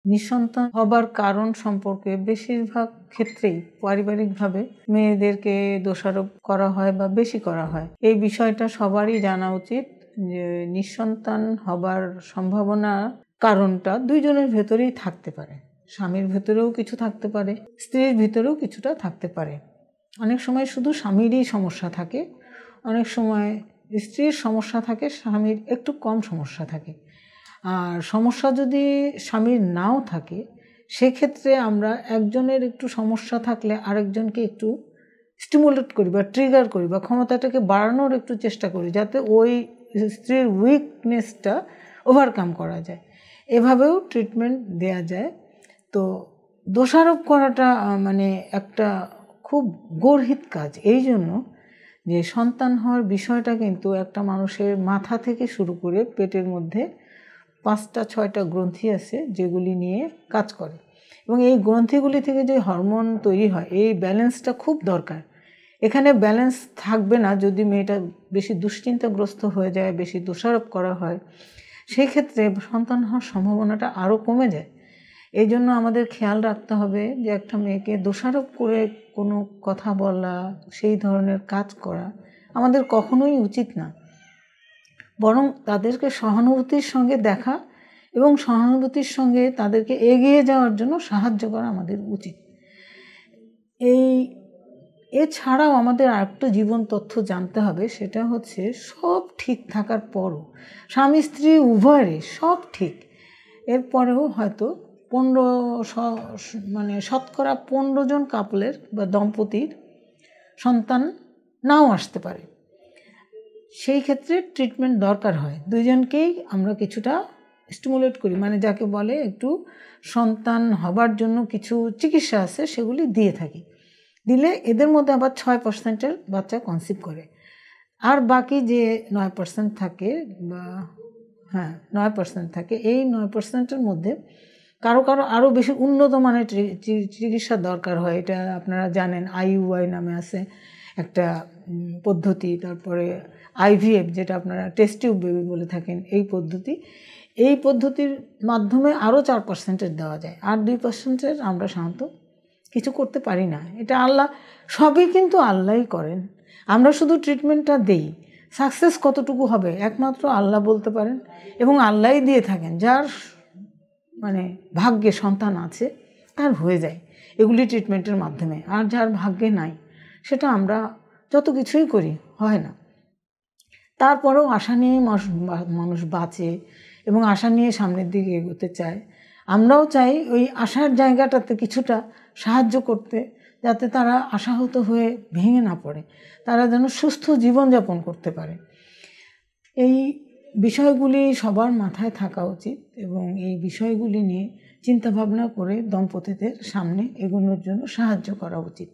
নিঃসন্তান হবার কারণ সম্পর্কে বেশিরভাগ ক্ষেত্রেই পারিবারিকভাবে মেয়েদেরকে দোষারোপ করা হয় বা বেশি করা হয়। এই বিষয়টা সবারই জানা উচিত যে নিঃসন্তান হবার সম্ভাবনা কারণটা দুইজনের ভেতরেই থাকতে পারে। স্বামীর ভেতরেও কিছু থাকতে পারে, স্ত্রীর ভেতরেও কিছুটা থাকতে পারে। অনেক সময় শুধু স্বামীরই সমস্যা থাকে, অনেক সময় স্ত্রীর সমস্যা থাকে, স্বামীর একটু কম সমস্যা থাকে। আর সমস্যা যদি স্বামীর নাও থাকে, সেক্ষেত্রে আমরা একজনের একটু সমস্যা থাকলে আরেকজনকে একটু স্টিমুলেট করি বা ট্রিগার করি বা ক্ষমতাটাকে বাড়ানোর একটু চেষ্টা করি, যাতে ওই স্ত্রীর উইকনেসটা ওভারকাম করা যায়। এভাবেও ট্রিটমেন্ট দেয়া যায়। তো দোষারোপ করাটা মানে একটা খুব গর্হিত কাজ, এই জন্য যে সন্তান হওয়ার বিষয়টা কিন্তু একটা মানুষের মাথা থেকে শুরু করে পেটের মধ্যে 5-6টা গ্রন্থি আছে যেগুলি নিয়ে কাজ করে, এবং এই গ্রন্থিগুলি থেকে যে হরমোন তৈরি হয়, এই ব্যালেন্সটা খুব দরকার। এখানে ব্যালেন্স থাকবে না যদি মেয়েটা বেশি দুশ্চিন্তাগ্রস্ত হয়ে যায়, বেশি দোষারোপ করা হয়, সেই ক্ষেত্রে সন্তান হওয়ার সম্ভাবনাটা আরও কমে যায়। এই জন্য আমাদের খেয়াল রাখতে হবে যে একটা মেয়েকে দোষারোপ করে কোনো কথা বলা, সেই ধরনের কাজ করা আমাদের কখনোই উচিত না। বরং তাদেরকে সহানুভূতির সঙ্গে দেখা এবং সহানুভূতির সঙ্গে তাদেরকে এগিয়ে যাওয়ার জন্য সাহায্য করা আমাদের উচিত। এছাড়াও আমাদের আরেকটা জীবন তথ্য জানতে হবে, সেটা হচ্ছে সব ঠিক থাকার পরও, স্বামী স্ত্রী উভয়েরই সব ঠিক, এরপরেও হয়তো 15 জন কাপলের বা দম্পতির সন্তান নাও আসতে পারে। সেই ক্ষেত্রে ট্রিটমেন্ট দরকার হয়। দুইজনকেই আমরা কিছুটা স্টিমুলেট করি, মানে যাকে বলে একটু সন্তান হবার জন্য কিছু চিকিৎসা আছে, সেগুলি দিয়ে থাকি। দিলে এদের মধ্যে আবার 6% বাচ্চা কনসিভ করে। আর বাকি যে 9% থাকে, বা 9% থাকে, এই 9%-এর মধ্যে কারো আরও বেশি উন্নত মানের চিকিৎসা দরকার হয়। এটা আপনারা জানেন, IUI নামে আছে একটা পদ্ধতি, তারপরে IVF যেটা আপনারা টেস্ট টিউব বেবি বলে থাকেন, এই পদ্ধতির মাধ্যমে আরও 4% দেওয়া যায়। আর 2% আমরা সাধারণত কিছু করতে পারি না। এটা আল্লাহ, সবই কিন্তু আল্লাহই করেন, আমরা শুধু ট্রিটমেন্টটা দেই। সাকসেস কতটুকু হবে একমাত্র আল্লাহ বলতে পারেন, এবং আল্লাহই দিয়ে থাকেন। যার ভাগ্যে সন্তান আছে তার হয়ে যায় এগুলি ট্রিটমেন্টের মাধ্যমে, আর যার ভাগ্যে নাই সেটা আমরা যত কিছুই করি হয় না। তারপরেও আশা নিয়ে মানুষ বাঁচে এবং আশা নিয়ে সামনের দিকে এগোতে চায়। আমরাও চাই ওই আশার জায়গাটাতে কিছুটা সাহায্য করতে, যাতে তারা আশাহত হয়ে ভেঙে না পড়ে, তারা যেন সুস্থ জীবনযাপন করতে পারে। এই বিষয়গুলি সবার মাথায় থাকা উচিত, এবং এই বিষয়গুলি নিয়ে চিন্তাভাবনা করে দম্পতিদের সামনে এগোনোর জন্য সাহায্য করা উচিত।